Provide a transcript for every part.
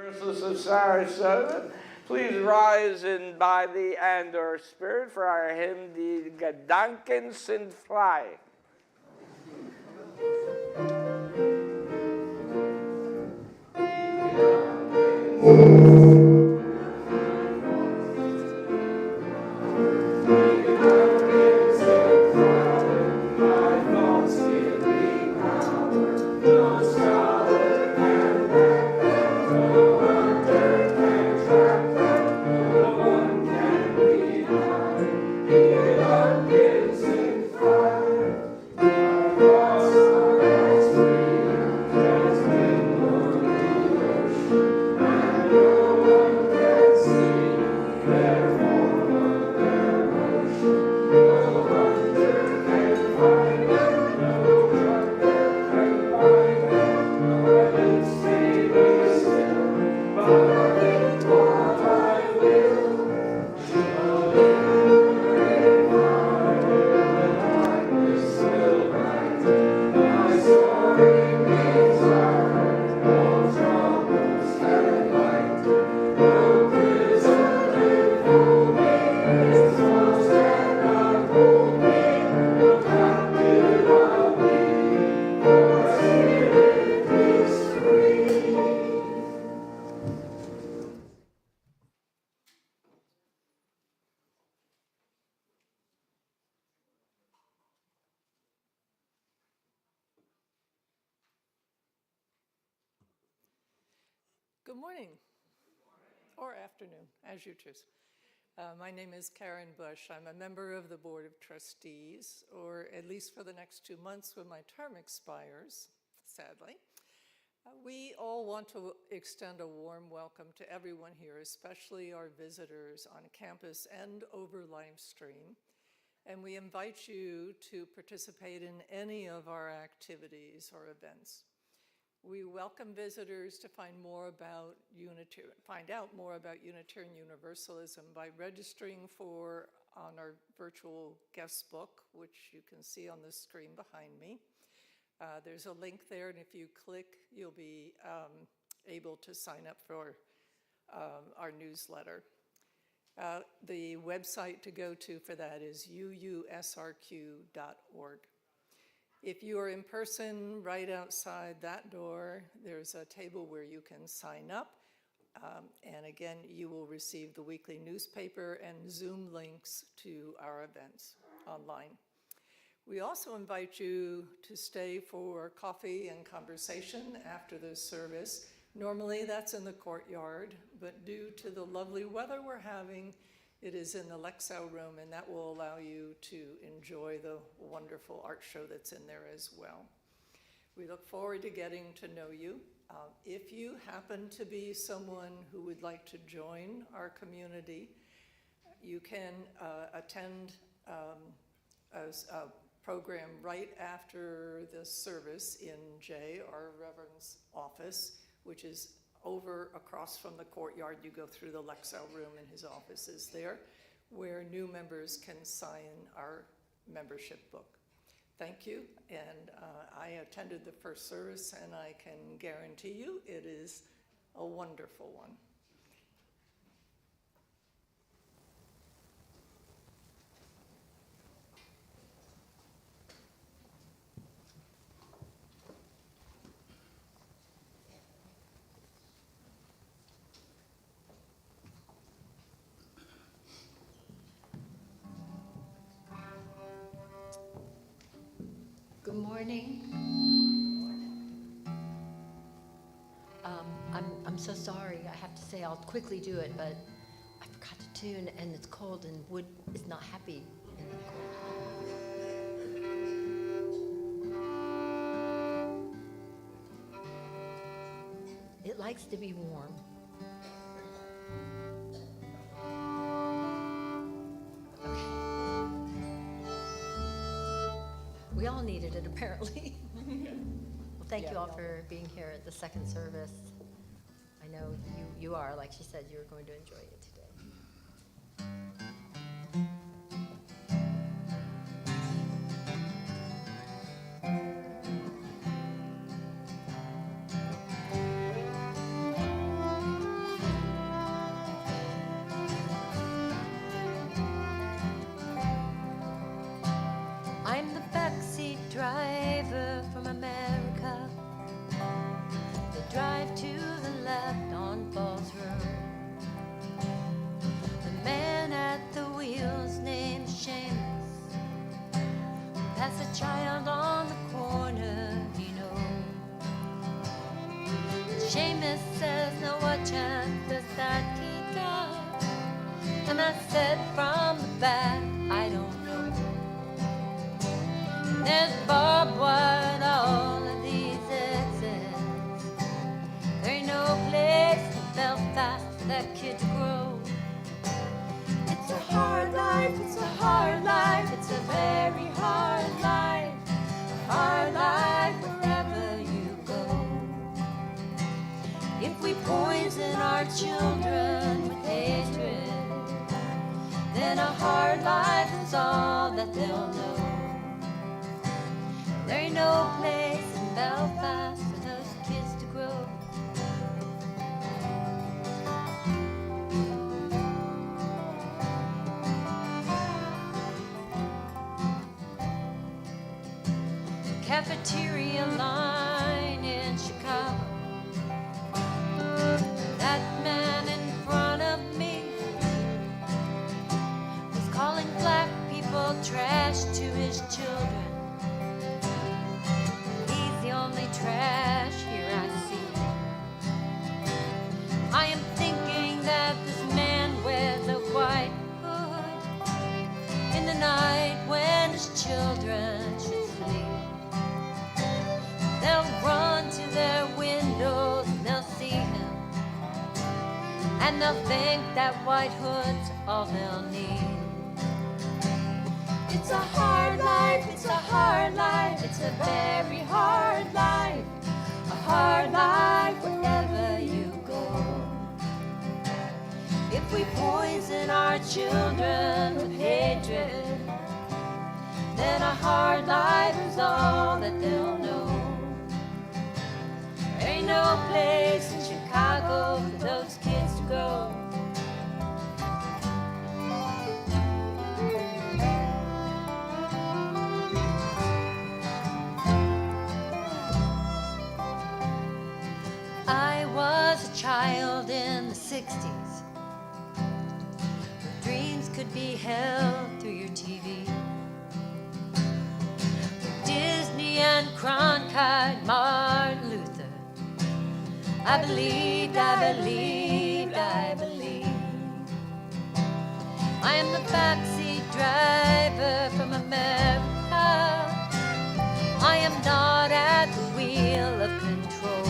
Universalists of Sarasota, please rise in body and or spirit for our hymn, the Gedanken sind frei. Good morning, or afternoon, as you choose. My name is Karen Bush. I'm a member of the Board of Trustees, or at least for the next 2 months when my term expires, sadly. We all want to extend a warm welcome to everyone here, especially our visitors on campus and over live stream. And we invite you to participate in any of our activities or events. We welcome visitors to find out more about Unitarian Universalism by registering on our virtual guest book, which you can see on the screen behind me. There's a link there, and if you click, you'll be able to sign up for our newsletter. The website to go to for that is uusrq.org. If you are in person, right outside that door, there's a table where you can sign up. And again, you will receive the weekly newspaper and Zoom links to our events online. We also invite you to stay for coffee and conversation after the service. Normally that's in the courtyard, but due to the lovely weather we're having, it is in the Lexau room, and that will allow you to enjoy the wonderful art show that's in there as well. We look forward to getting to know you. If you happen to be someone who would like to join our community, you can attend a program right after the service in Jay, our Reverend's office, which is over across from the courtyard. You go through the Lexau room, and his office is there, where new members can sign our membership book. Thank you, and I attended the first service, and I can guarantee you it is a wonderful one. Good morning. I'm so sorry. I have to say I'll quickly do it, but I forgot to tune, and it's cold, and wood is not happy in the cold. It likes to be warm. Okay. We all needed it, apparently. Well, thank you all for being here at the second service. I know you are, like she said, you're going to enjoy it today. I said from the back, I don't know. There's barbed wire at all of these exits. There ain't no place in Belfast for that kid to grow. It's a hard life, it's a hard life, it's a very hard life. A hard life wherever you go. If we poison our children with hatred, then a hard life is all that they'll know. There ain't no place in Belfast for those kids to grow. The cafeteria line in Chicago. That man in front of me was calling black people trash to his children. He's the only trash here I see. I am thinking that this man wears a white hood in the night when his children should sleep. They'll run to their windows and they'll see him, and they'll think that white hood's all they'll need. It's a hard life, it's a hard life, it's a very hard life. A hard life wherever you go. If we poison our children with hatred, then a hard life is all that they'll know. There ain't no place in Chicago for those kids to go. I was a child in the 60s, where dreams could be held through your TV. Disney and Cronkite, Martin Luther. I believed, I believed, I believed. I am the backseat driver from America. I am not at the wheel of control.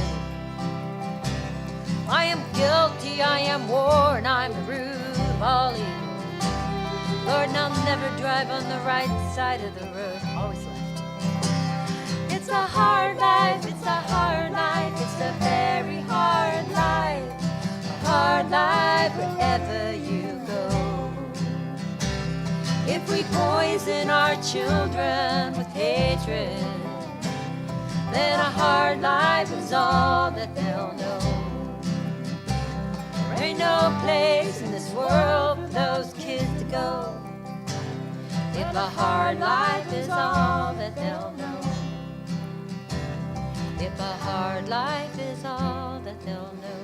I am guilty, I am worn, I'm the root of all evil. Lord, and I'll never drive on the right side of the road, always left. It's a hard life, it's a hard life, it's a very hard life. A hard life wherever you go. If we poison our children with hatred, then a hard life is all that they'll know. There ain't no place in this world for those kids to go. If a hard life is all that they'll know. If a hard life is all that they'll know.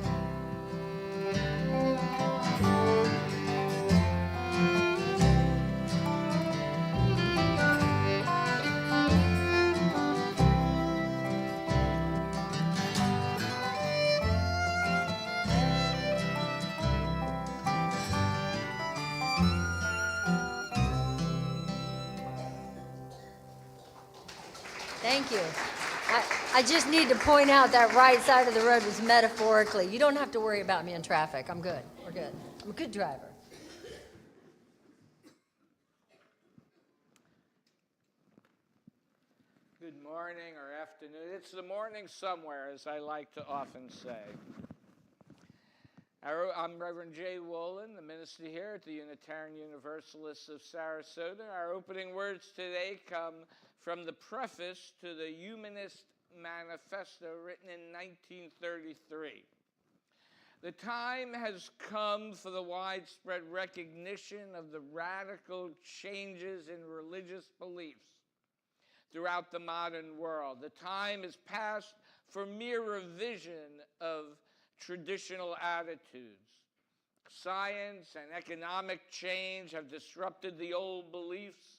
Thank you. I just need to point out that right side of the road was metaphorically. You don't have to worry about me in traffic. I'm good. We're good. I'm a good driver. Good morning or afternoon. It's the morning somewhere, as I like to often say. I'm Reverend J. Wolin, the minister here at the Unitarian Universalists of Sarasota. Our opening words today come from the preface to the Humanist Manifesto written in 1933. The time has come for the widespread recognition of the radical changes in religious beliefs throughout the modern world. The time is past for mere revision of traditional attitudes. Science and economic change have disrupted the old beliefs.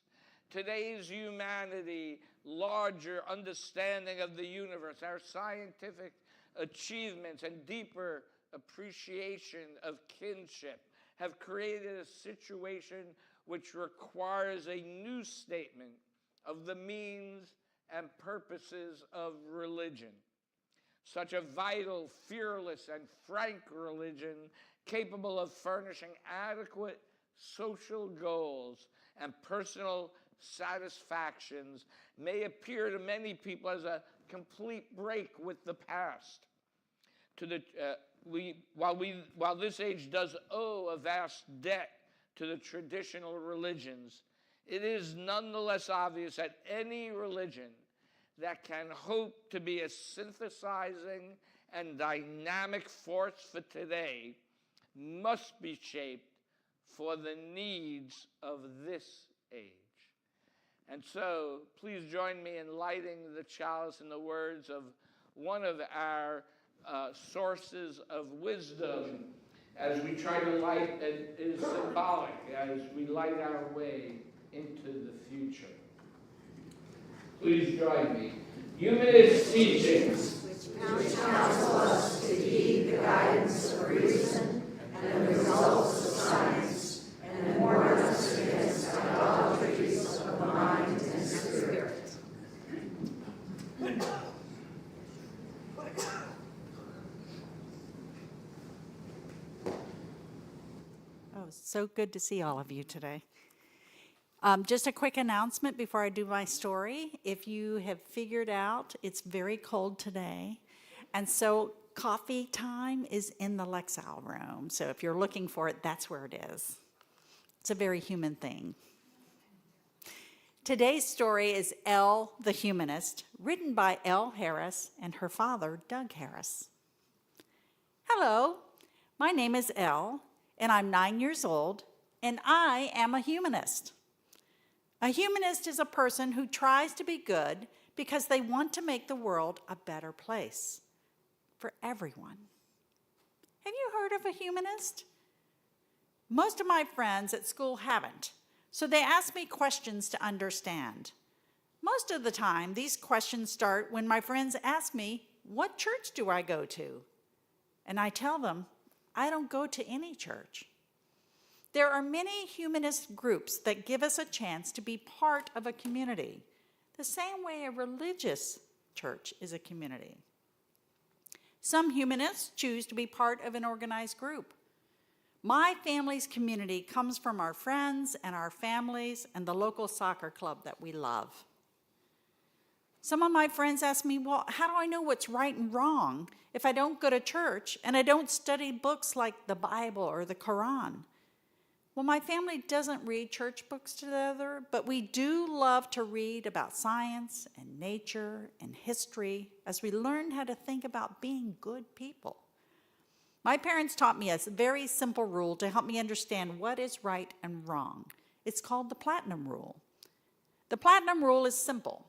Today's humanity, larger understanding of the universe, our scientific achievements, and deeper appreciation of kinship have created a situation which requires a new statement of the means and purposes of religion. Such a vital, fearless, and frank religion capable of furnishing adequate social goals and personal satisfactions may appear to many people as a complete break with the past. While this age does owe a vast debt to the traditional religions, it is nonetheless obvious that any religion that can hope to be a synthesizing and dynamic force for today must be shaped for the needs of this age. And so, please join me in lighting the chalice in the words of one of our sources of wisdom as we try to light, it is symbolic, as we light our way into the future. Please join me. Humanist teachings, which counsel us to heed the guidance of reason and the results of science, and warn us against idolatries of mind and spirit. Oh, so good to see all of you today. Just a quick announcement before I do my story. If you have figured out, it's very cold today, and so coffee time is in the Lexile room. So if you're looking for it, that's where it is. It's a very human thing. Today's story is Elle the Humanist, written by Elle Harris and her father, Doug Harris. Hello, my name is Elle, and I'm 9 years old, and I am a humanist. A humanist is a person who tries to be good because they want to make the world a better place for everyone. Have you heard of a humanist? Most of my friends at school haven't, so they ask me questions to understand. Most of the time, these questions start when my friends ask me, "What church do I go to?" And I tell them, I don't go to any church. There are many humanist groups that give us a chance to be part of a community, the same way a religious church is a community. Some humanists choose to be part of an organized group. My family's community comes from our friends and our families and the local soccer club that we love. Some of my friends ask me, well, how do I know what's right and wrong if I don't go to church and I don't study books like the Bible or the Quran? Well, my family doesn't read church books together, but we do love to read about science and nature and history as we learn how to think about being good people. My parents taught me a very simple rule to help me understand what is right and wrong. It's called the Platinum Rule. The Platinum Rule is simple.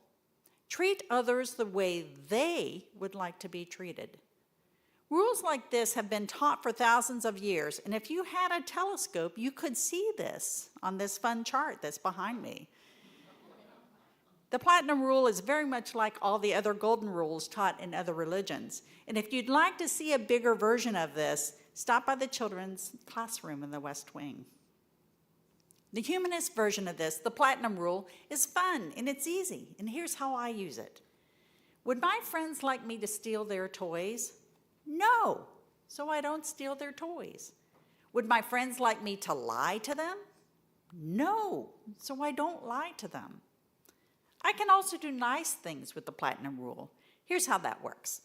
Treat others the way they would like to be treated. Rules like this have been taught for thousands of years, and if you had a telescope, you could see this on this fun chart that's behind me. The Platinum Rule is very much like all the other golden rules taught in other religions. And if you'd like to see a bigger version of this, stop by the children's classroom in the West Wing. The humanist version of this, the Platinum Rule, is fun and it's easy, and here's how I use it. Would my friends like me to steal their toys? No, so I don't steal their toys. Would my friends like me to lie to them? No, so I don't lie to them. I can also do nice things with the Platinum Rule. Here's how that works.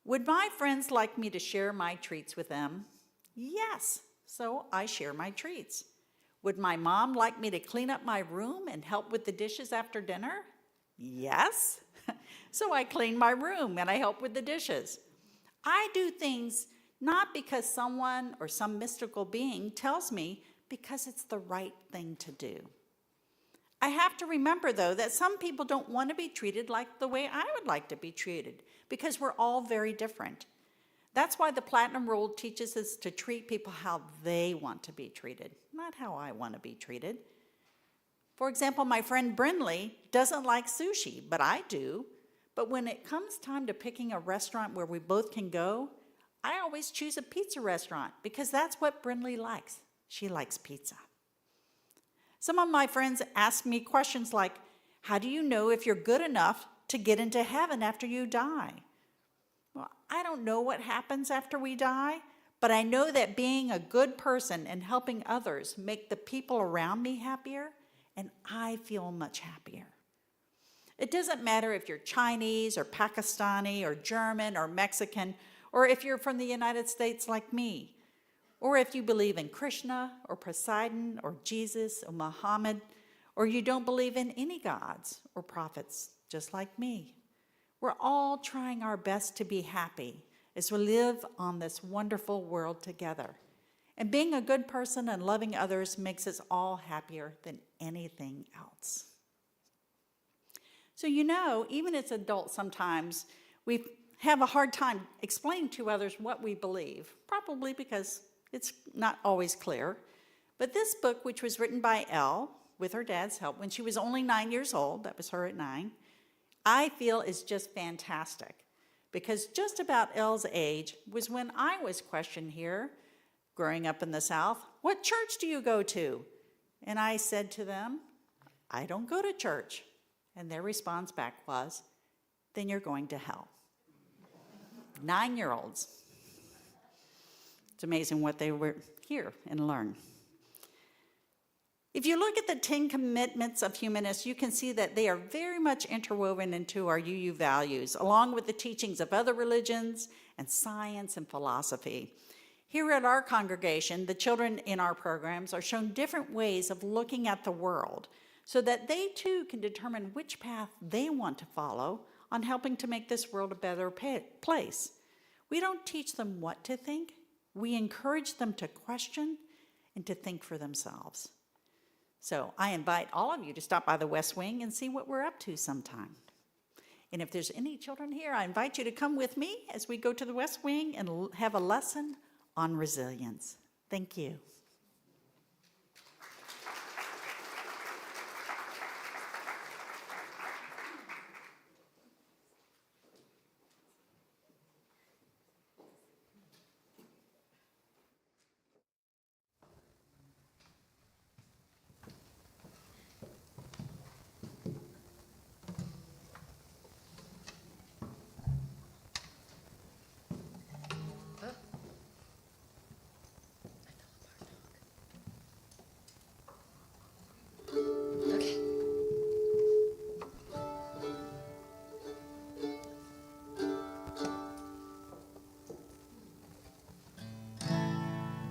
Would my friends like me to share my treats with them? Yes, so I share my treats. Would my mom like me to clean up my room and help with the dishes after dinner? Yes, so I clean my room and I help with the dishes. I do things not because someone or some mystical being tells me, because it's the right thing to do. I have to remember, though, that some people don't want to be treated like the way I would like to be treated, because we're all very different. That's why the Platinum Rule teaches us to treat people how they want to be treated, not how I want to be treated. For example, my friend Brinley doesn't like sushi, but I do. But when it comes time to picking a restaurant where we both can go, I always choose a pizza restaurant because that's what Brinley likes. She likes pizza. Some of my friends ask me questions like, how do you know if you're good enough to get into heaven after you die? Well, I don't know what happens after we die, but I know that being a good person and helping others make the people around me happier, and I feel much happier. It doesn't matter if you're Chinese or Pakistani or German or Mexican, or if you're from the United States like me, or if you believe in Krishna or Poseidon or Jesus or Muhammad, or you don't believe in any gods or prophets, just like me. We're all trying our best to be happy as we live on this wonderful world together. And being a good person and loving others makes us all happier than anything else. So even as adults sometimes, we have a hard time explaining to others what we believe, probably because it's not always clear. But this book, which was written by Elle, with her dad's help, when she was only 9 years old, that was her at 9, I feel is just fantastic. Because just about Elle's age was when I was questioned here, growing up in the South, what church do you go to? And I said to them, I don't go to church. And their response back was, then you're going to hell. 9-year-olds. It's amazing what they were hear and learn. If you look at the 10 commitments of humanists, you can see that they are very much interwoven into our UU values, along with the teachings of other religions and science and philosophy. Here at our congregation, the children in our programs are shown different ways of looking at the world so that they too can determine which path they want to follow on helping to make this world a better place. We don't teach them what to think. We encourage them to question and to think for themselves. So I invite all of you to stop by the West Wing and see what we're up to sometime. And if there's any children here, I invite you to come with me as we go to the West Wing and have a lesson on resilience. Thank you.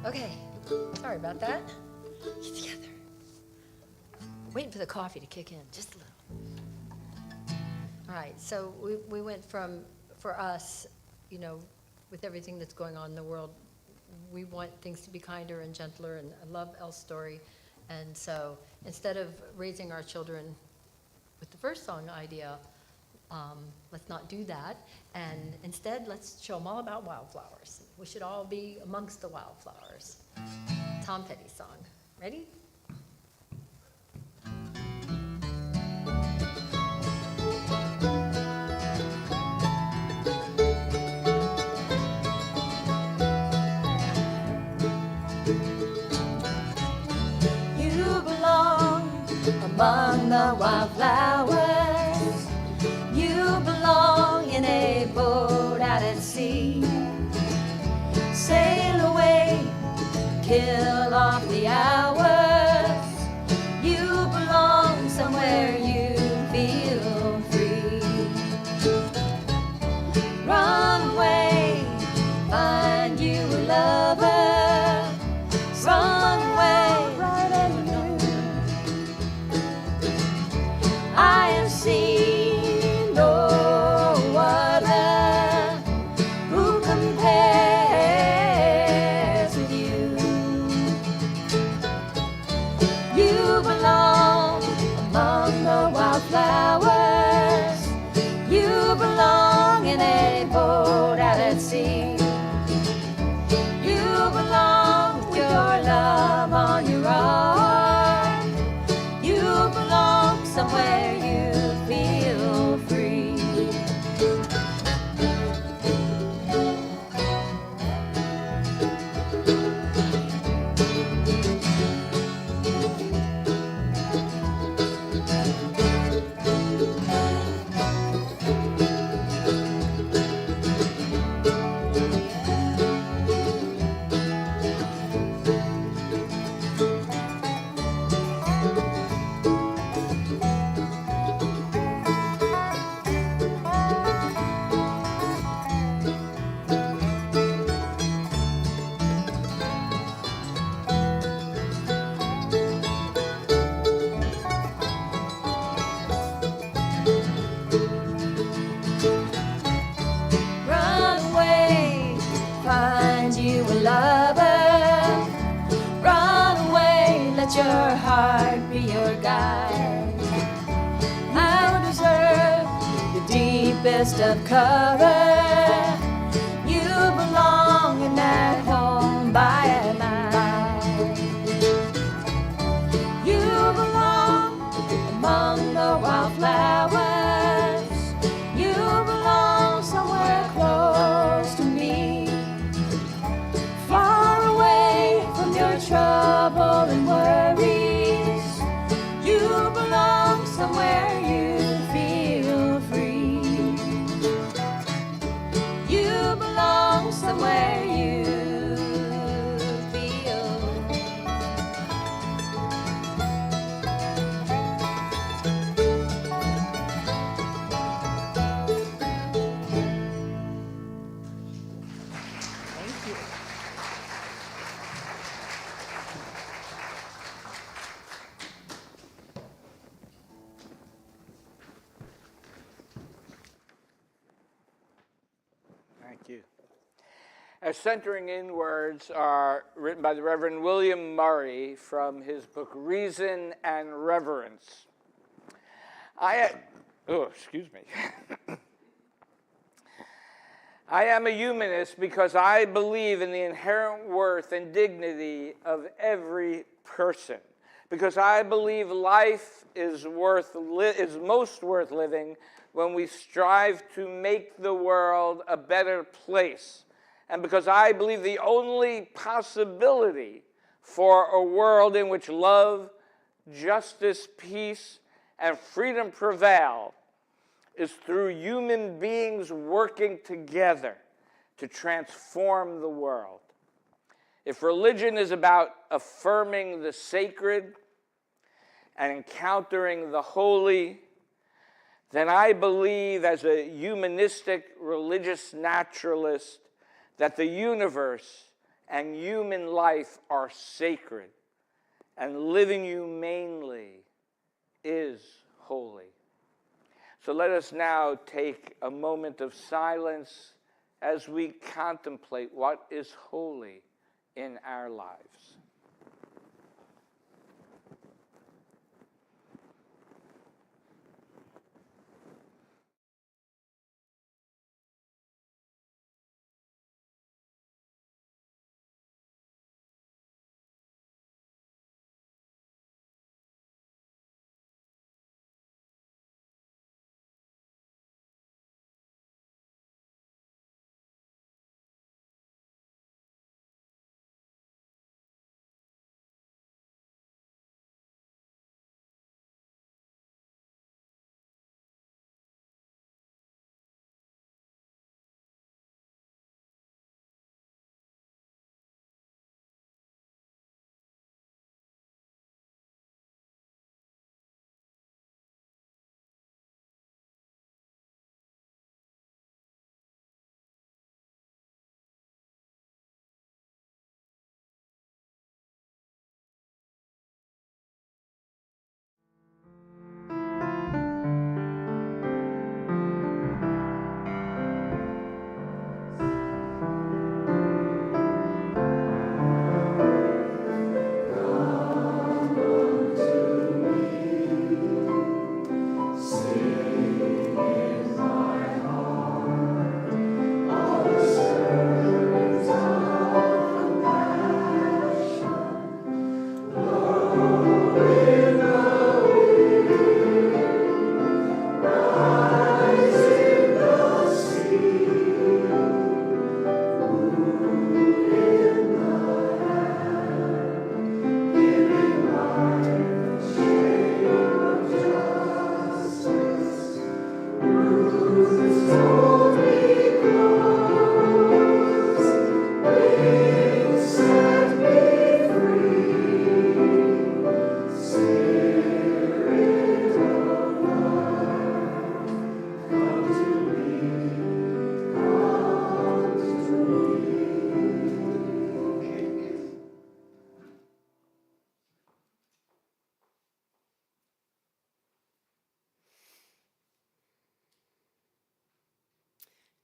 Okay, sorry about that. Get together. Waiting for the coffee to kick in, just a little. All right, so we went from, for us, with everything that's going on in the world, we want things to be kinder and gentler, and I love Elle's story. And so instead of raising our children with the first song idea, let's not do that. And instead, let's show them all about wildflowers. We should all be amongst the wildflowers. Tom Petty song. Ready? You belong among the wildflowers. You belong in a boat out at sea. Sail away, kill off the hours. You belong somewhere you feel free. Run away, find you a lover. Run away, right and I have seen no other who compares with you. your heart be your guide. I'll deserve the deepest of cover. You belong in that home by and by. You belong among the wildflowers. You belong somewhere close to me, far away from your trouble and worries. You belong somewhere you feel free. You belong somewhere you feel. Thank you. Thank you. Our centering in words are written by the Reverend William Murray from his book Reason and Reverence. Excuse me. I am a humanist because I believe in the inherent worth and dignity of every person, because I believe life is most worth living when we strive to make the world a better place, and because I believe the only possibility for a world in which love, justice, peace, and freedom prevail is through human beings working together to transform the world. If religion is about affirming the sacred and encountering the holy, then I believe as a humanistic religious naturalist that the universe and human life are sacred, and living humanely is holy. So let us now take a moment of silence as we contemplate what is holy in our lives.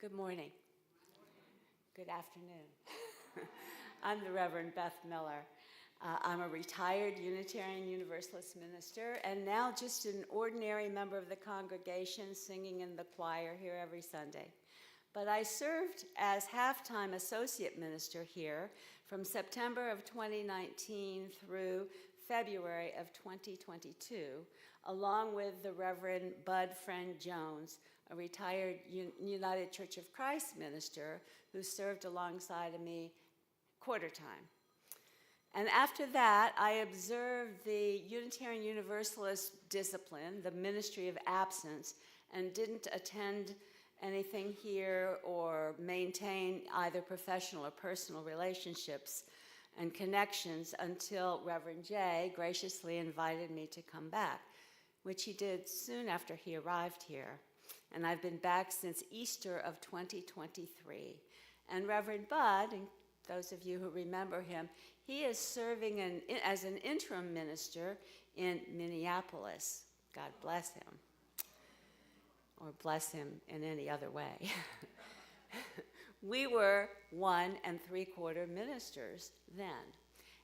Good morning. Good afternoon. I'm the Reverend Beth Miller. I'm a retired Unitarian Universalist minister and now just an ordinary member of the congregation singing in the choir here every Sunday. But I served as half-time associate minister here from September of 2019 through February of 2022, along with the Reverend Bud Friend Jones, a retired United Church of Christ minister who served alongside of me quarter time. And after that, I observed the Unitarian Universalist discipline, the ministry of absence, and didn't attend anything here or maintain either professional or personal relationships and connections until Reverend Jay graciously invited me to come back, which he did soon after he arrived here. And I've been back since Easter of 2023. And Reverend Bud, and those of you who remember him, he is serving as an interim minister in Minneapolis. God bless him. Or bless him in any other way. We were 1 3/4 ministers then.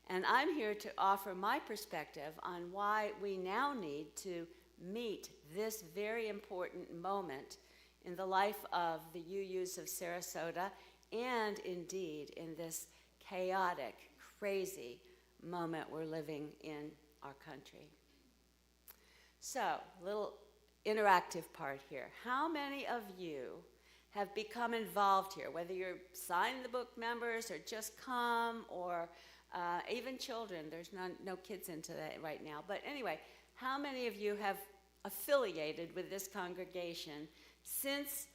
And I'm here to offer my perspective on why we now need to meet this very important moment in the life of the UUs of Sarasota and indeed in this chaotic, crazy moment we're living in our country. So, a little interactive part here. How many of you have become involved here, whether you're sign the book members or just come, or even children? There's no kids into that right now. But anyway, how many of you have affiliated with this congregation since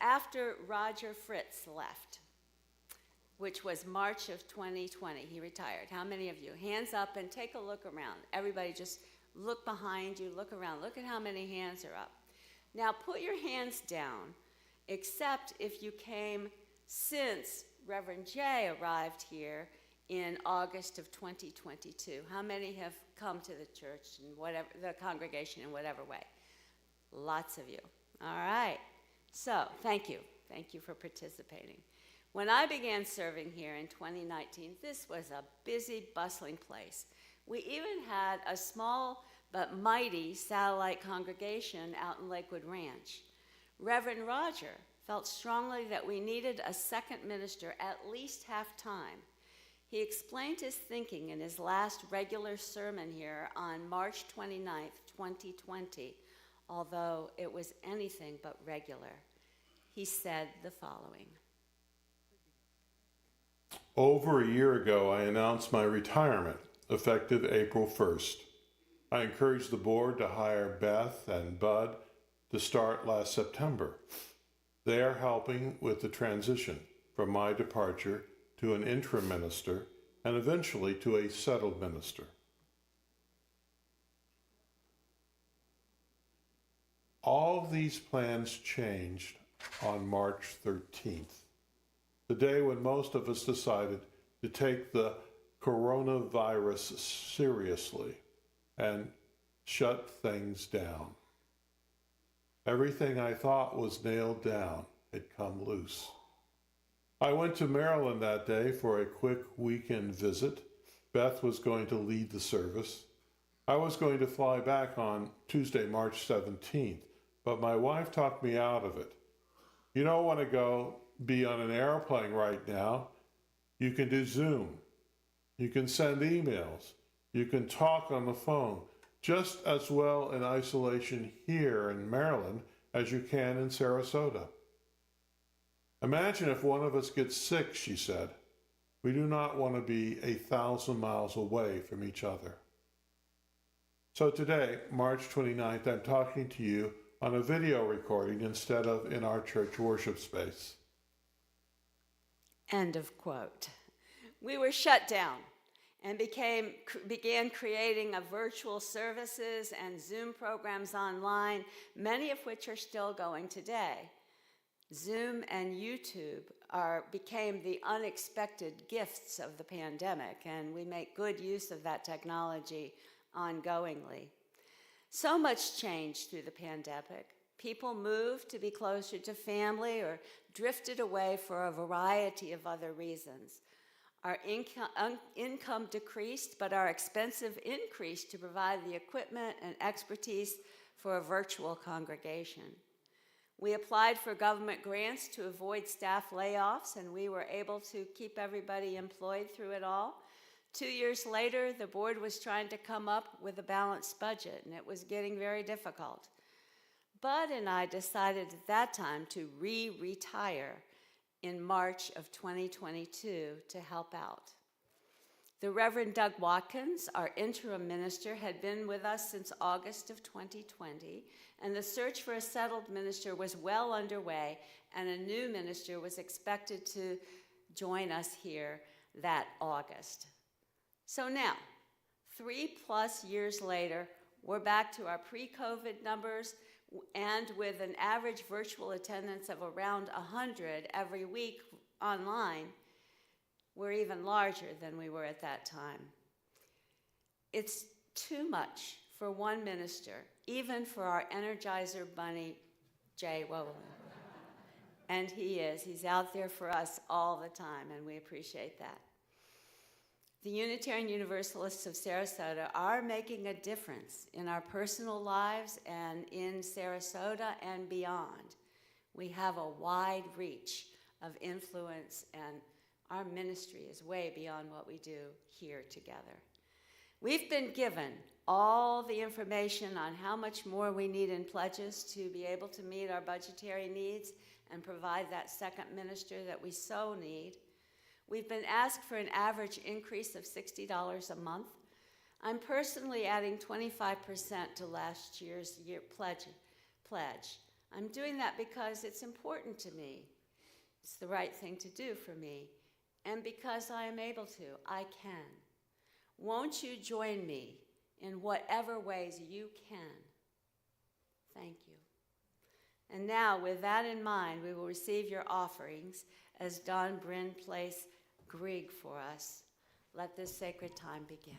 after Roger Fritz left, which was March of 2020, he retired? How many of you? Hands up and take a look around. Everybody just look behind you, look around. Look at how many hands are up. Now put your hands down, except if you came since Reverend Jay arrived here in August of 2022. How many have come to the church and whatever, the congregation in whatever way? Lots of you. All right. So thank you. Thank you for participating. When I began serving here in 2019, this was a busy, bustling place. We even had a small but mighty satellite congregation out in Lakewood Ranch. Reverend Roger felt strongly that we needed a second minister at least half-time. He explained his thinking in his last regular sermon here on March 29th, 2020, although it was anything but regular. He said the following. Over a year ago, I announced my retirement, effective April 1st. I encouraged the board to hire Beth and Bud to start last September. They are helping with the transition from my departure to an interim minister and eventually to a settled minister. All of these plans changed on March 13th, the day when most of us decided to take the coronavirus seriously and shut things down. Everything I thought was nailed down had come loose. I went to Maryland that day for a quick weekend visit. Beth was going to lead the service. I was going to fly back on Tuesday, March 17th, but my wife talked me out of it. You don't want to be on an airplane right now. You can do Zoom. You can send emails. You can talk on the phone just as well in isolation here in Maryland as you can in Sarasota. Imagine if one of us gets sick, she said. We do not want to be 1,000 miles away from each other. So today, March 29th, I'm talking to you on a video recording instead of in our church worship space. End of quote. We were shut down and began creating virtual services and Zoom programs online, many of which are still going today. Zoom and YouTube became the unexpected gifts of the pandemic, and we make good use of that technology ongoingly. So much changed through the pandemic. People moved to be closer to family or drifted away for a variety of other reasons. Our income decreased, but our expenses increased to provide the equipment and expertise for a virtual congregation. We applied for government grants to avoid staff layoffs, and we were able to keep everybody employed through it all. 2 years later, the board was trying to come up with a balanced budget, and it was getting very difficult. Bud and I decided at that time to retire in March of 2022 to help out. The Reverend Doug Watkins, our interim minister, had been with us since August of 2020, and the search for a settled minister was well underway, and a new minister was expected to join us here that August. So now, 3+ years later, we're back to our pre-COVID numbers, and with an average virtual attendance of around 100 every week online, we're even larger than we were at that time. It's too much for one minister, even for our Energizer bunny, Jay Wolin. And he's out there for us all the time, and we appreciate that. The Unitarian Universalists of Sarasota are making a difference in our personal lives and in Sarasota and beyond. We have a wide reach of influence, and our ministry is way beyond what we do here together. We've been given all the information on how much more we need in pledges to be able to meet our budgetary needs and provide that second minister that we so need. We've been asked for an average increase of $60 a month. I'm personally adding 25% to last year's pledge. I'm doing that because it's important to me. It's the right thing to do for me. And because I am able to, I can. Won't you join me in whatever ways you can? Thank you. And now, with that in mind, we will receive your offerings as Don Bryn plays Grieg for us. Let this sacred time begin.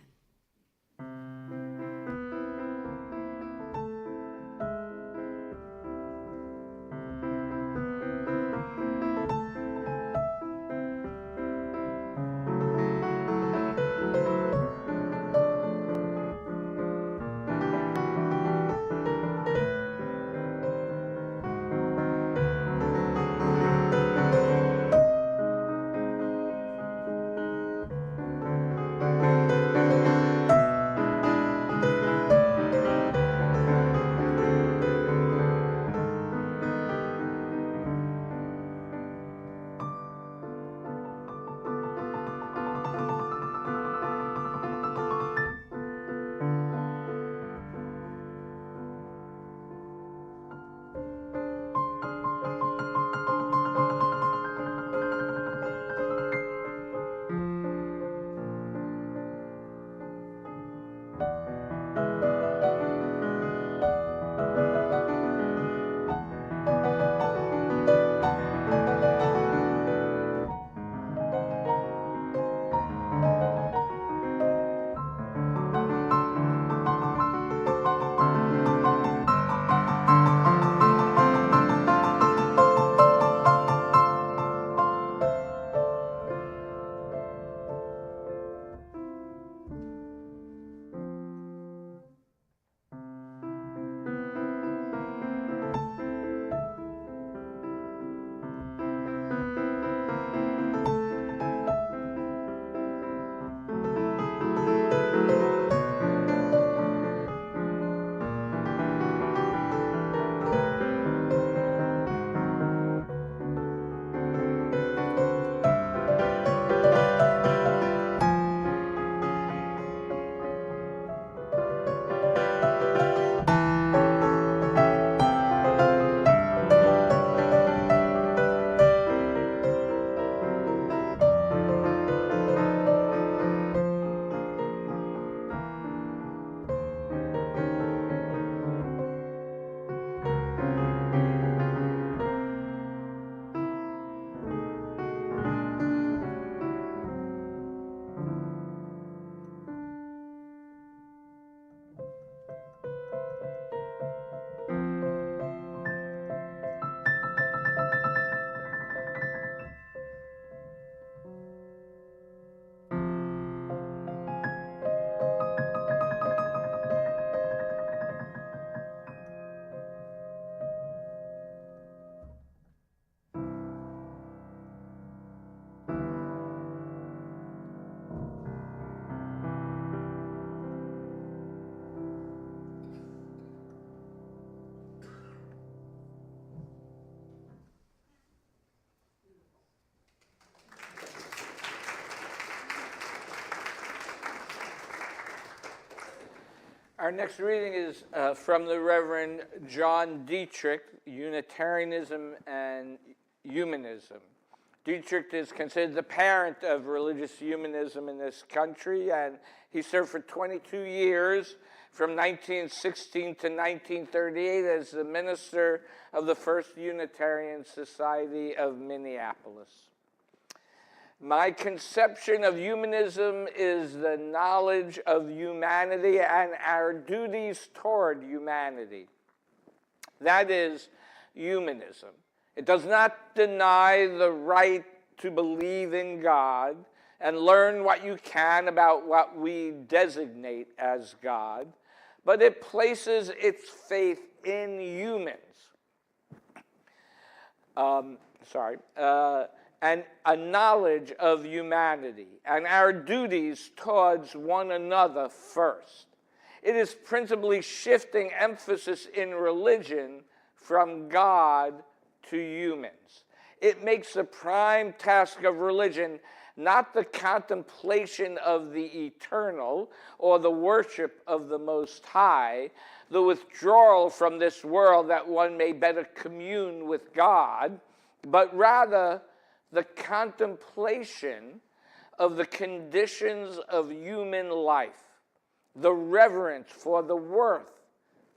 Our next reading is from the Reverend John Dietrich, Unitarianism and Humanism. Dietrich is considered the parent of religious humanism in this country, and he served for 22 years, from 1916 to 1938, as the minister of the First Unitarian Society of Minneapolis. My conception of humanism is the knowledge of humanity and our duties toward humanity. That is humanism. It does not deny the right to believe in God and learn what you can about what we designate as God, but it places its faith in humans. And a knowledge of humanity and our duties towards one another first. It is principally shifting emphasis in religion from God to humans. It makes the prime task of religion not the contemplation of the eternal or the worship of the Most High, the withdrawal from this world that one may better commune with God, but rather the contemplation of the conditions of human life, the reverence for the worth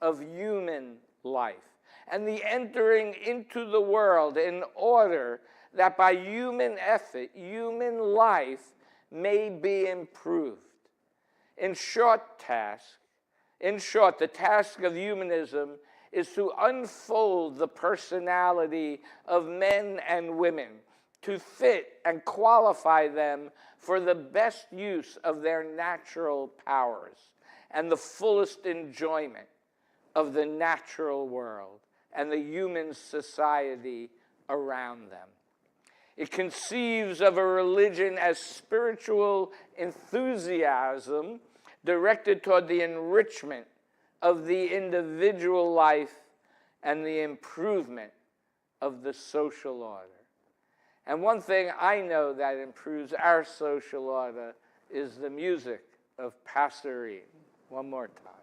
of human life, and the entering into the world in order that by human effort, human life may be improved. In short, the task of humanism is to unfold the personality of men and women, to fit and qualify them for the best use of their natural powers and the fullest enjoyment of the natural world and the human society around them. It conceives of a religion as spiritual enthusiasm directed toward the enrichment of the individual life and the improvement of the social order. And one thing I know that improves our social order is the music of Passerine. One more time.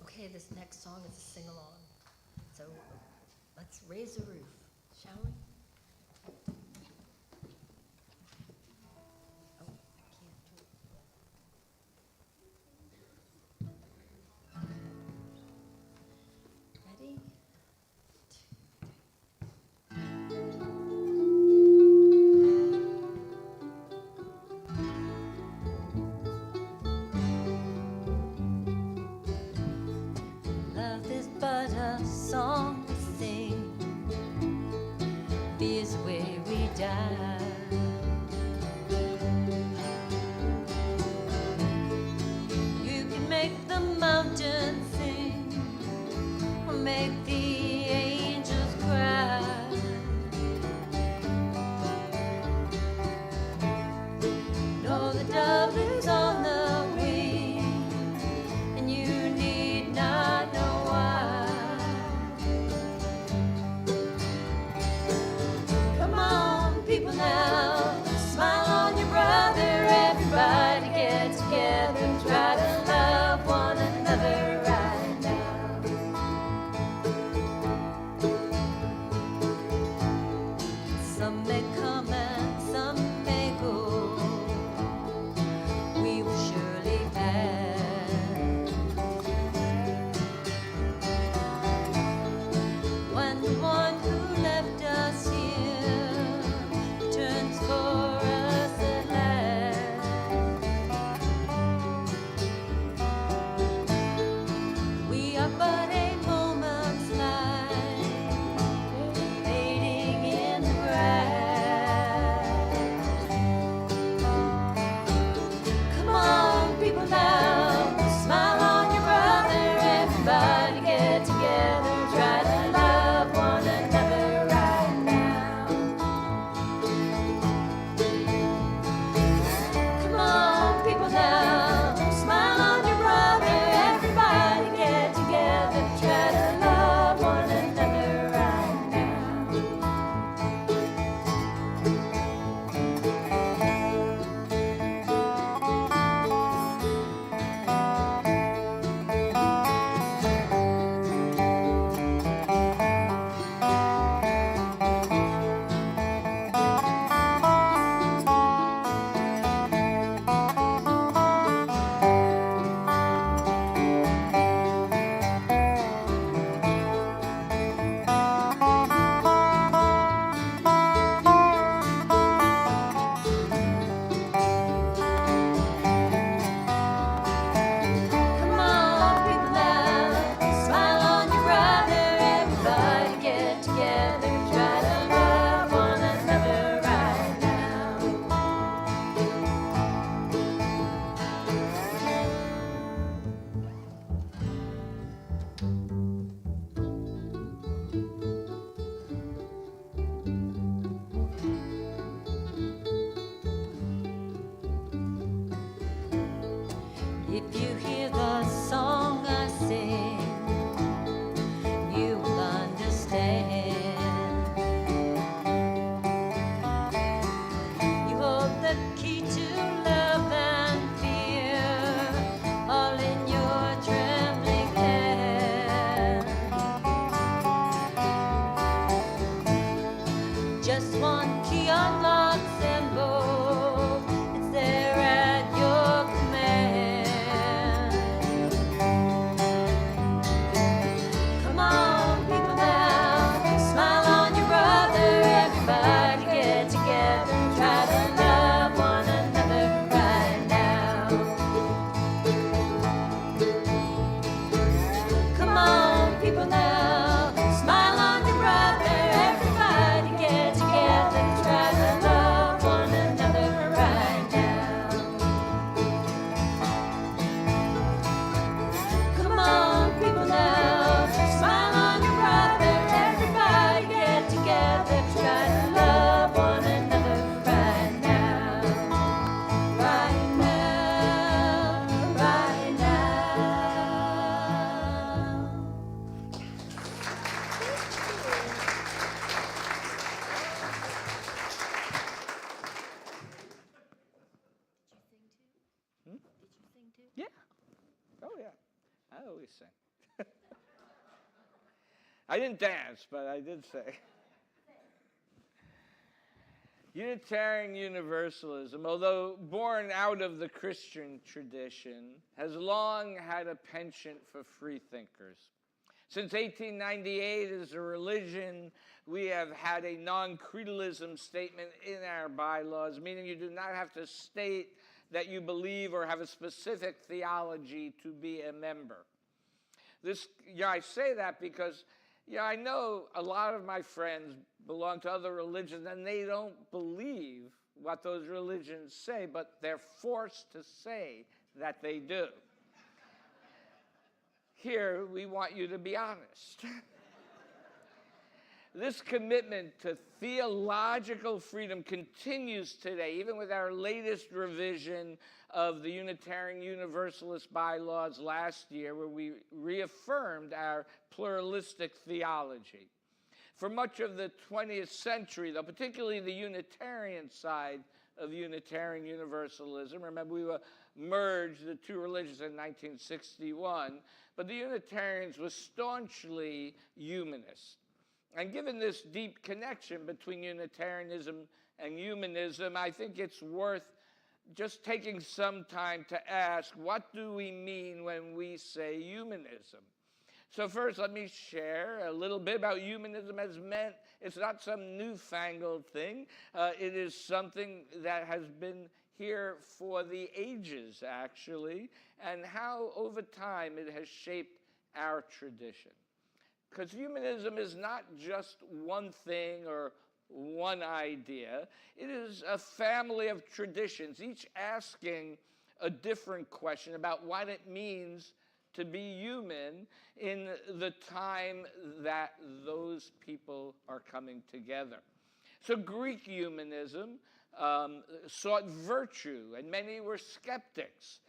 Okay, this next song is a sing-along. So let's raise the roof, shall we? Oh, I can't do it. Ready? Love is but a song we sing If you hear the song I sing, you will understand. You hold the key to love and fear, all in your trembling hand. Just one key unlocks them both. It's there at your command. Come on, people now, smile on your brother. Everybody get together, try to love one another right now. Come on, people now, smile on your brother. Everybody get together, try to love one another right now. Come on, people now, smile on your brother. Everybody get together, try to love one another right now. Right now, right now. Yeah. Oh, yeah. I always sing. I didn't dance, but I did sing. Unitarian Universalism, although born out of the Christian tradition, has long had a penchant for freethinkers. Since 1898, as a religion, we have had a non-creedalism statement in our bylaws, meaning you do not have to state that you believe or have a specific theology to be a member. I say that because I know a lot of my friends belong to other religions and they don't believe what those religions say, but they're forced to say that they do. Here, we want you to be honest. This commitment to theological freedom continues today, even with our latest revision of the Unitarian Universalist bylaws last year, where we reaffirmed our pluralistic theology. For much of the 20th century, though, particularly the Unitarian side of Unitarian Universalism, remember we merged the two religions in 1961, but the Unitarians were staunchly humanist. And given this deep connection between Unitarianism and humanism, I think it's worth just taking some time to ask, what do we mean when we say humanism? So first, let me share a little bit about humanism as meant. It's not some newfangled thing. It is something that has been here for the ages, actually, and how over time it has shaped our tradition. Because humanism is not just one thing or one idea. It is a family of traditions, each asking a different question about what it means to be human in the time that those people are coming together. So Greek humanism sought virtue, and many were skeptics.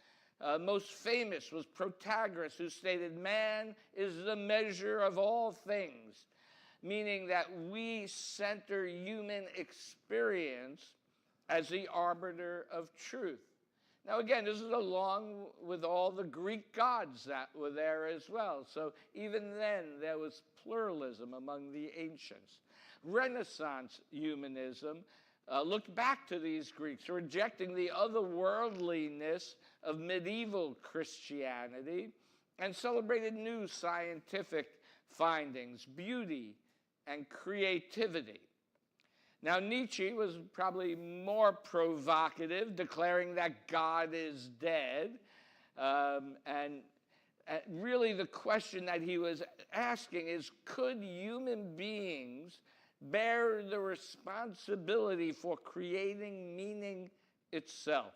Most famous was Protagoras, who stated, man is the measure of all things, meaning that we center human experience as the arbiter of truth. Now again, this is along with all the Greek gods that were there as well. So even then, there was pluralism among the ancients. Renaissance humanism looked back to these Greeks, rejecting the otherworldliness of medieval Christianity, and celebrated new scientific findings, beauty, and creativity. Now, Nietzsche was probably more provocative, declaring that God is dead, and really the question that he was asking is, could human beings bear the responsibility for creating meaning itself?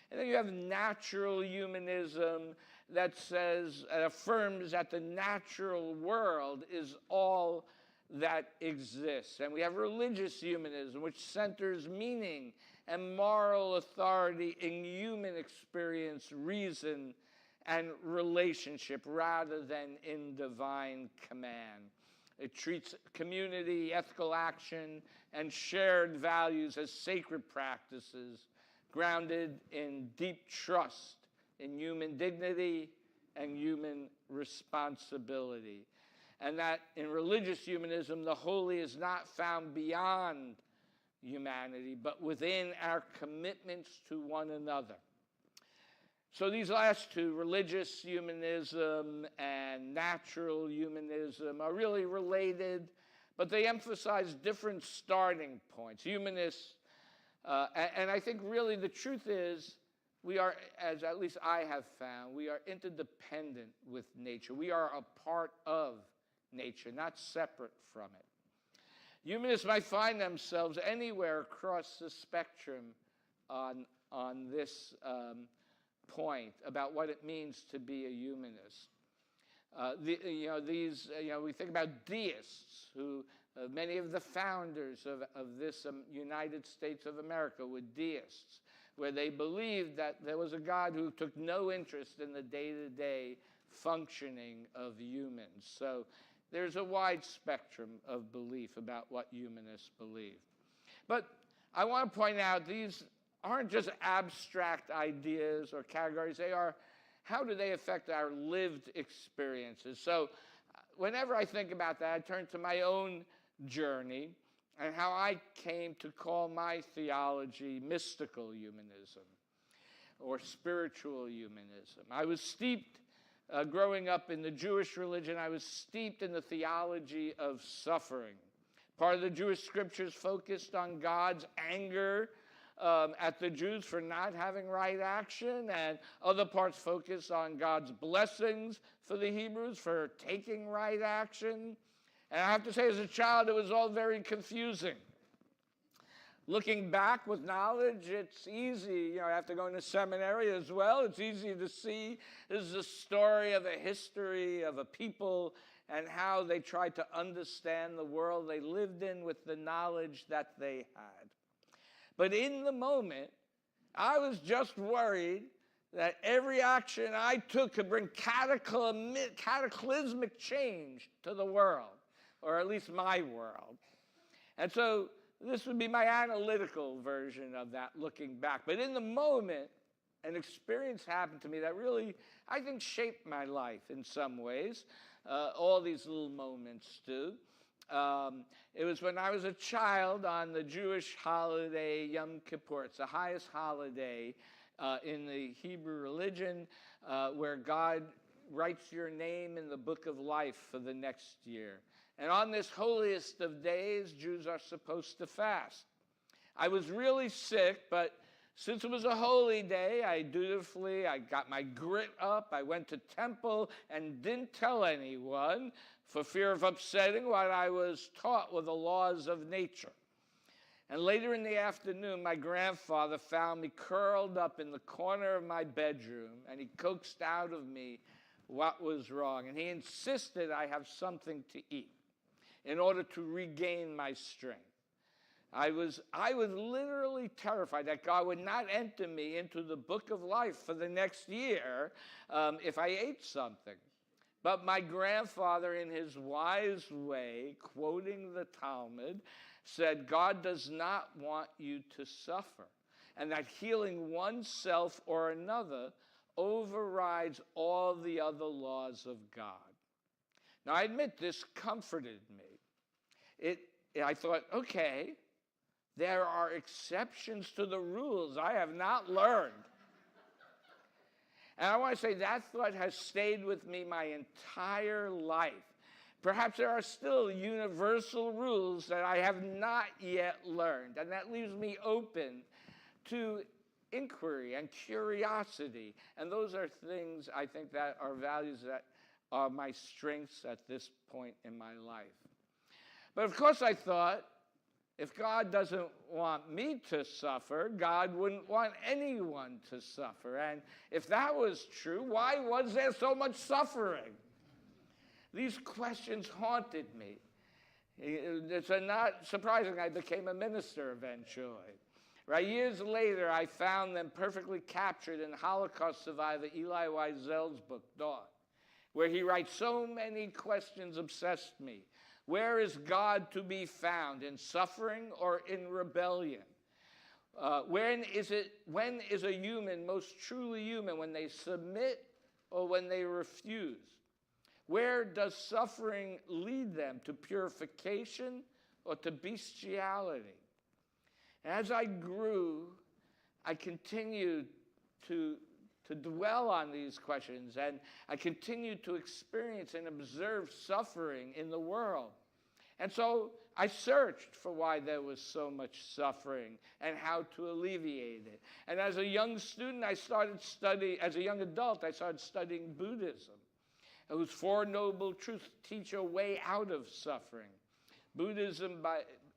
And then you have natural humanism that says, affirms that the natural world is all that exists. And we have religious humanism, which centers meaning and moral authority in human experience, reason, and relationship rather than in divine command. It treats community, ethical action, and shared values as sacred practices grounded in deep trust in human dignity and human responsibility. And that in religious humanism, the holy is not found beyond humanity, but within our commitments to one another. So these last two, religious humanism and natural humanism, are really related, but they emphasize different starting points. Humanists, and I think really the truth is, we are, as at least I have found, we are interdependent with nature. We are a part of nature, not separate from it. Humanists might find themselves anywhere across the spectrum on this point about what it means to be a humanist. We think about deists, who many of the founders of this United States of America were deists, where they believed that there was a God who took no interest in the day-to-day functioning of humans. So there's a wide spectrum of belief about what humanists believe. But I want to point out these aren't just abstract ideas or categories. They are, how do they affect our lived experiences? So whenever I think about that, I turn to my own journey and how I came to call my theology mystical humanism or spiritual humanism. I was steeped, growing up in the Jewish religion, I was steeped in the theology of suffering. Part of the Jewish scriptures focused on God's anger at the Jews for not having right action, and other parts focus on God's blessings for the Hebrews for taking right action. And I have to say, as a child, it was all very confusing. Looking back with knowledge, it's easy, after going to seminary as well, it's easy to see this is a story of a history of a people and how they tried to understand the world they lived in with the knowledge that they had. But in the moment, I was just worried that every action I took could bring cataclysmic change to the world, or at least my world. And so this would be my analytical version of that, looking back. But in the moment, an experience happened to me that really, I think, shaped my life in some ways. All these little moments do. It was when I was a child on the Jewish holiday Yom Kippur. It's the highest holiday in the Hebrew religion, where God writes your name in the book of life for the next year. And on this holiest of days, Jews are supposed to fast. I was really sick, but since it was a holy day, I got my grit up, I went to temple and didn't tell anyone for fear of upsetting what I was taught were the laws of nature. And later in the afternoon, my grandfather found me curled up in the corner of my bedroom, and he coaxed out of me what was wrong. And he insisted I have something to eat in order to regain my strength. I was literally terrified that God would not enter me into the book of life for the next year if I ate something. But my grandfather, in his wise way, quoting the Talmud, said, God does not want you to suffer, and that healing oneself or another overrides all the other laws of God. Now, I admit this comforted me. I thought, okay, there are exceptions to the rules I have not learned. And I want to say that thought has stayed with me my entire life. Perhaps there are still universal rules that I have not yet learned, and that leaves me open to inquiry and curiosity. And those are things, I think, that are values that are my strengths at this point in my life. But of course I thought, if God doesn't want me to suffer, God wouldn't want anyone to suffer. And if that was true, why was there so much suffering? These questions haunted me. It's not surprising I became a minister eventually. Right? Years later, I found them perfectly captured in Holocaust survivor Elie Wiesel's book, Dawn, where he writes, "So many questions obsessed me. Where is God to be found, in suffering or in rebellion? When is a human most truly human, when they submit or when they refuse? Where does suffering lead them, to purification or to bestiality?" As I grew, I continued to dwell on these questions, and I continued to experience and observe suffering in the world. And so I searched for why there was so much suffering and how to alleviate it. And as a young student, as a young adult, I started studying Buddhism, whose Four Noble Truths teach a way out of suffering. Buddhism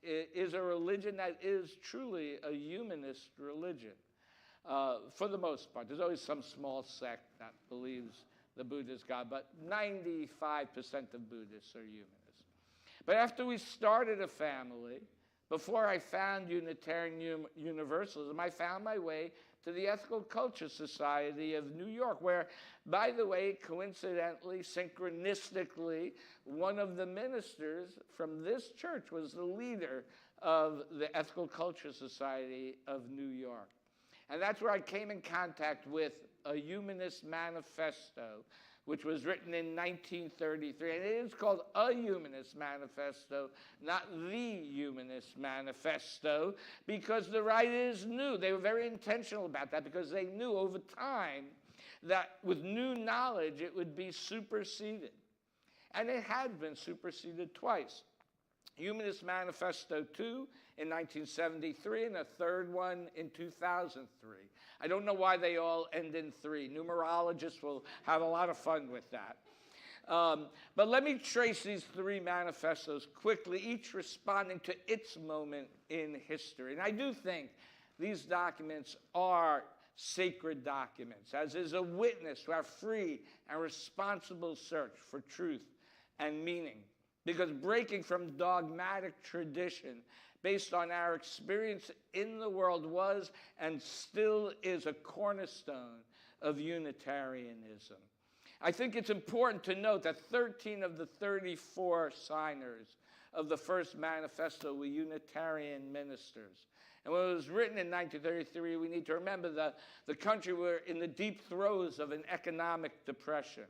is a religion that is truly a humanist religion, for the most part. There's always some small sect that believes the Buddha is God, but 95% of Buddhists are humanists. But after we started a family, before I found Unitarian Universalism, I found my way to the Ethical Culture Society of New York, where, by the way, coincidentally, synchronistically, one of the ministers from this church was the leader of the Ethical Culture Society of New York. And that's where I came in contact with a Humanist Manifesto, which was written in 1933. And it is called a Humanist Manifesto, not the Humanist Manifesto, because the writers knew, they were very intentional about that, because they knew over time that with new knowledge it would be superseded. And it had been superseded twice. Humanist Manifesto 2 in 1973, and a third one in 2003. I don't know why they all end in 3. Numerologists will have a lot of fun with that. But let me trace these 3 manifestos quickly, each responding to its moment in history. And I do think these documents are sacred documents, as is a witness to our free and responsible search for truth and meaning. Because breaking from dogmatic tradition based on our experience in the world was and still is a cornerstone of Unitarianism. I think it's important to note that 13 of the 34 signers of the first manifesto were Unitarian ministers. And when it was written in 1933, we need to remember that the country were in the deep throes of an economic depression.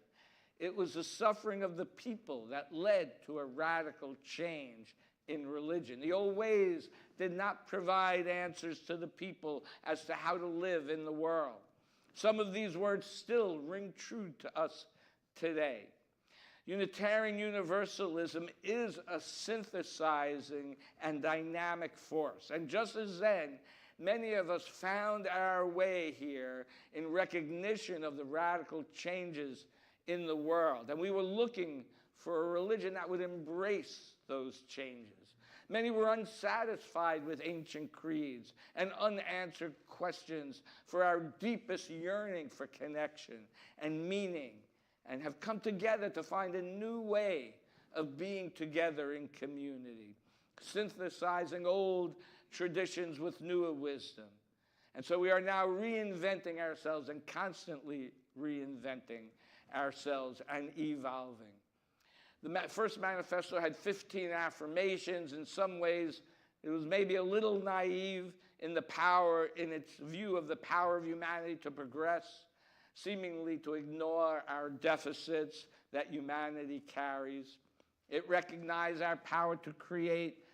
It was the suffering of the people that led to a radical change in religion. The old ways did not provide answers to the people as to how to live in the world. Some of these words still ring true to us today. Unitarian Universalism is a synthesizing and dynamic force. And just as then, many of us found our way here in recognition of the radical changes in the world. And we were looking for a religion that would embrace those changes. Many were unsatisfied with ancient creeds and unanswered questions for our deepest yearning for connection and meaning, and have come together to find a new way of being together in community, synthesizing old traditions with newer wisdom. And so we are now reinventing ourselves and constantly reinventing ourselves and evolving. The first manifesto had 15 affirmations. In some ways, it was maybe a little naive in its view of the power of humanity to progress, seemingly to ignore our deficits that humanity carries. It recognized our power to create,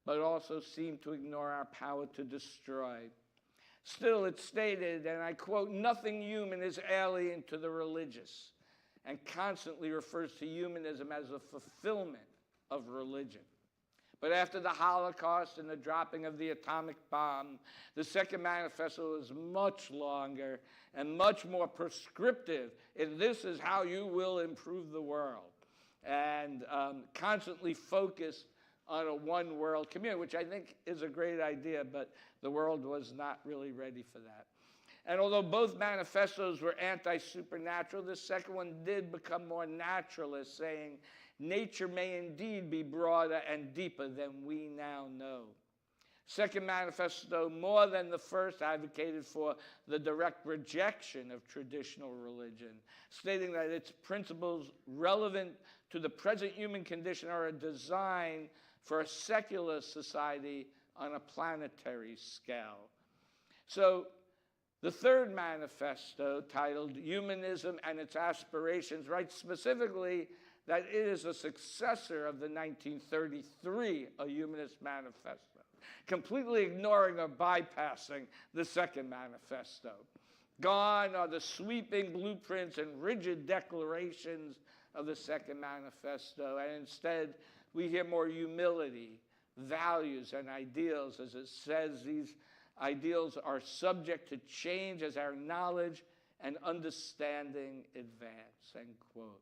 but also seemed to ignore our power to destroy. Still, it stated, and I quote, "Nothing human is alien to the religious," and constantly refers to humanism as a fulfillment of religion. But after the Holocaust and the dropping of the atomic bomb, the second manifesto was much longer and much more prescriptive. And this is how you will improve the world. And constantly focused on a one-world community, which I think is a great idea, but the world was not really ready for that. And although both manifestos were anti-supernatural, the second one did become more naturalist, saying, nature may indeed be broader and deeper than we now know. Second Manifesto, more than the first, advocated for the direct rejection of traditional religion, stating that its principles relevant to the present human condition are a design for a secular society on a planetary scale. So the third manifesto, titled Humanism and Its Aspirations, writes specifically that it is a successor of the 1933 A Humanist Manifesto, completely ignoring or bypassing the second manifesto. Gone are the sweeping blueprints and rigid declarations of the second manifesto, and instead we hear more humility, values, and ideals. As it says, these ideals are subject to change as our knowledge and understanding advance, end quote.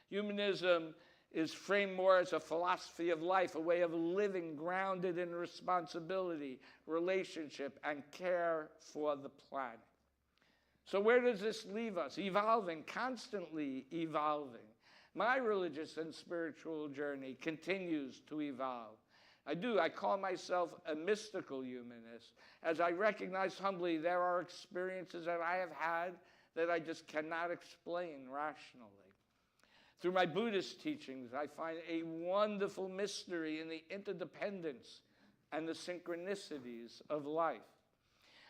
Humanism is framed more as a philosophy of life, a way of living grounded in responsibility, relationship, and care for the planet. So where does this leave us? Evolving, constantly evolving. My religious and spiritual journey continues to evolve. I call myself a mystical humanist, as I recognize humbly there are experiences that I have had that I just cannot explain rationally. Through my Buddhist teachings, I find a wonderful mystery in the interdependence and the synchronicities of life.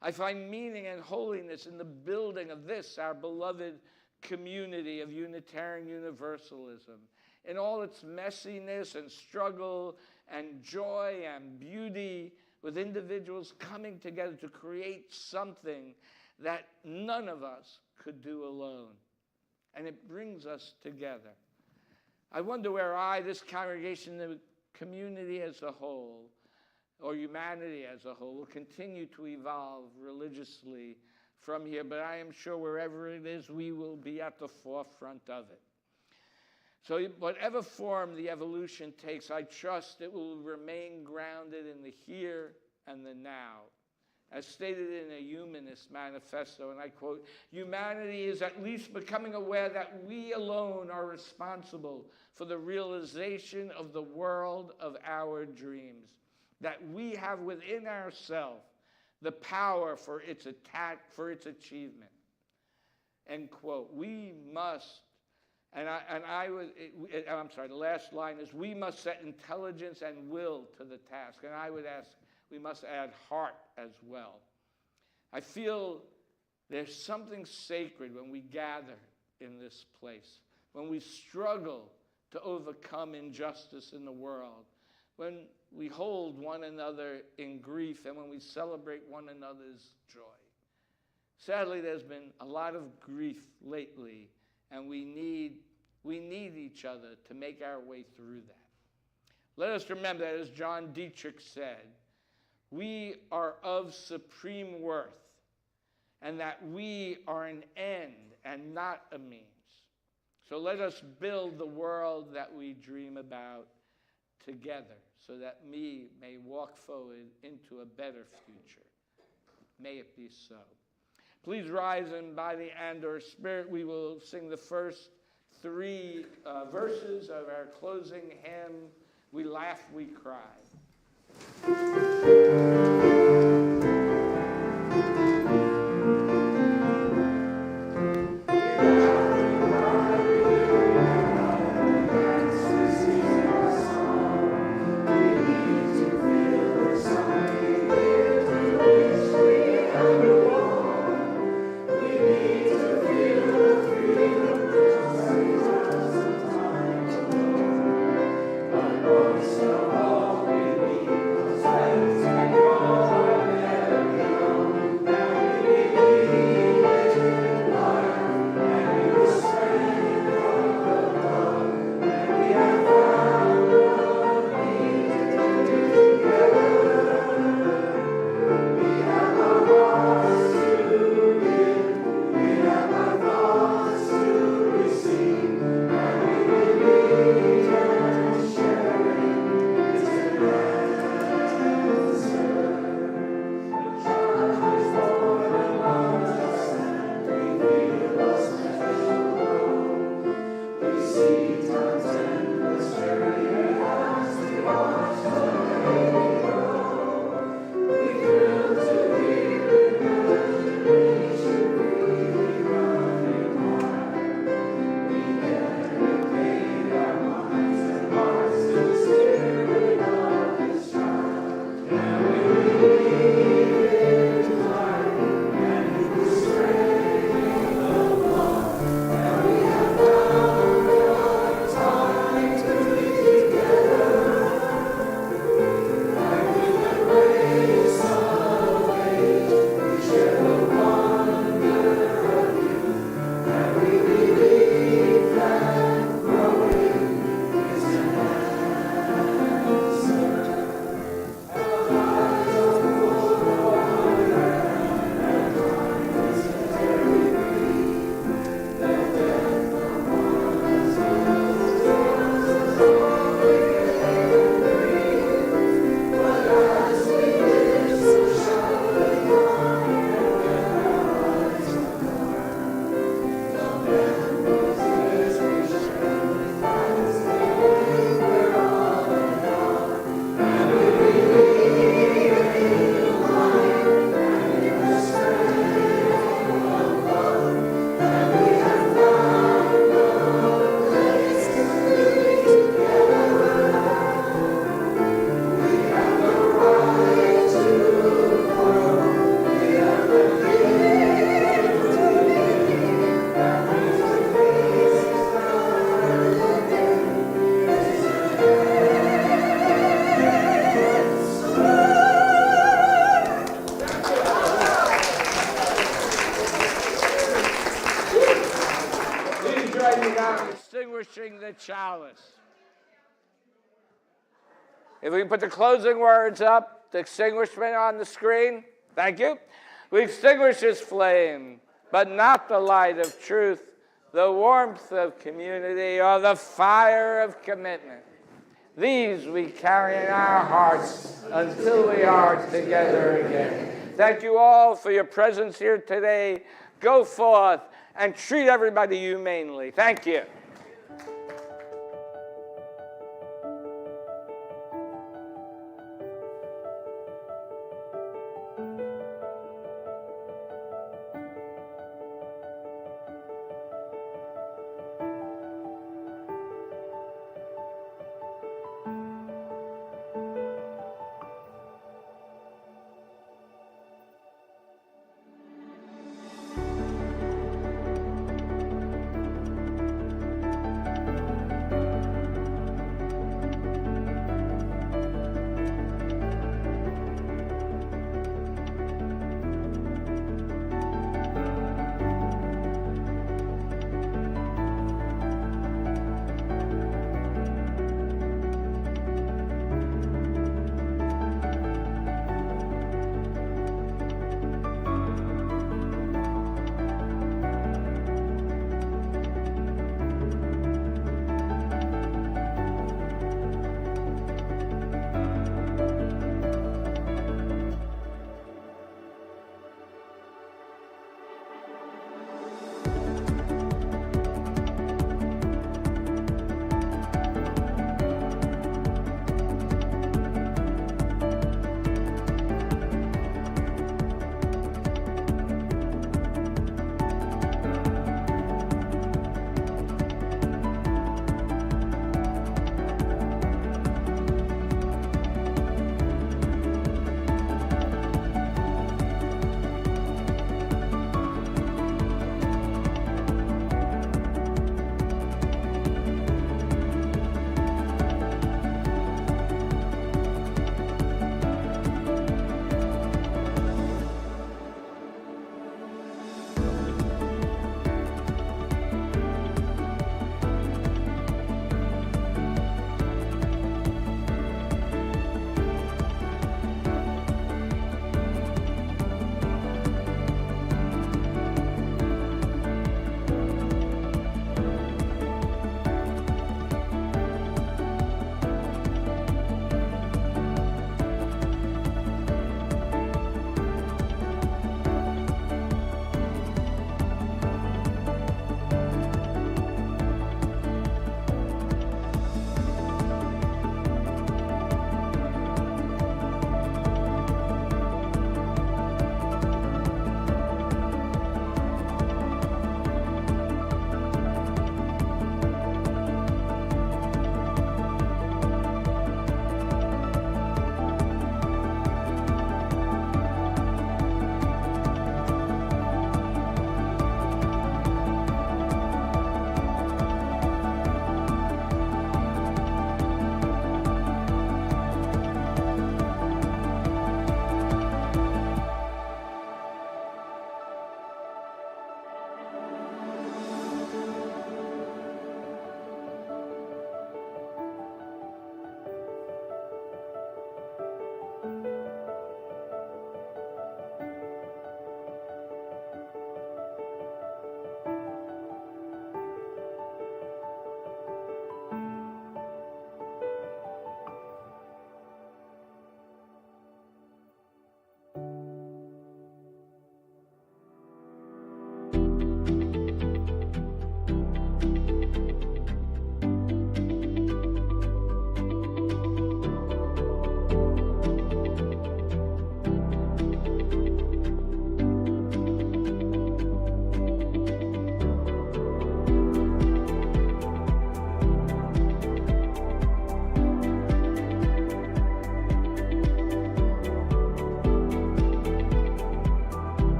I find meaning and holiness in the building of this, our beloved community of Unitarian Universalism, in all its messiness and struggle and joy and beauty, with individuals coming together to create something that none of us could do alone. And it brings us together. I wonder where this congregation, the community as a whole, or humanity as a whole, will continue to evolve religiously from here, but I am sure wherever it is, we will be at the forefront of it. So whatever form the evolution takes, I trust it will remain grounded in the here and the now. As stated in a Humanist Manifesto, and I quote, "Humanity is at least becoming aware that we alone are responsible for the realization of the world of our dreams, that we have within ourselves the power for its achievement." End quote. We must, the last line is, we must set intelligence and will to the task. And I would ask, we must add heart as well. I feel there's something sacred when we gather in this place, when we struggle to overcome injustice in the world, when we hold one another in grief, and when we celebrate one another's joy. Sadly, there's been a lot of grief lately, and we need each other to make our way through that. Let us remember that, as John Dietrich said, we are of supreme worth, and that we are an end and not a means. So let us build the world that we dream about together, so that we may walk forward into a better future. May it be so. Please rise, and by the and/or spirit, we will sing the first three verses of our closing hymn, "We Laugh, We Cry." Most of all, we need those extinguishing the chalice. If we can put the closing words up, the extinguishment on the screen. Thank you. We extinguish this flame, but not the light of truth, the warmth of community, or the fire of commitment. These we carry in our hearts until we are together again. Thank you all for your presence here today. Go forth and treat everybody humanely. Thank you.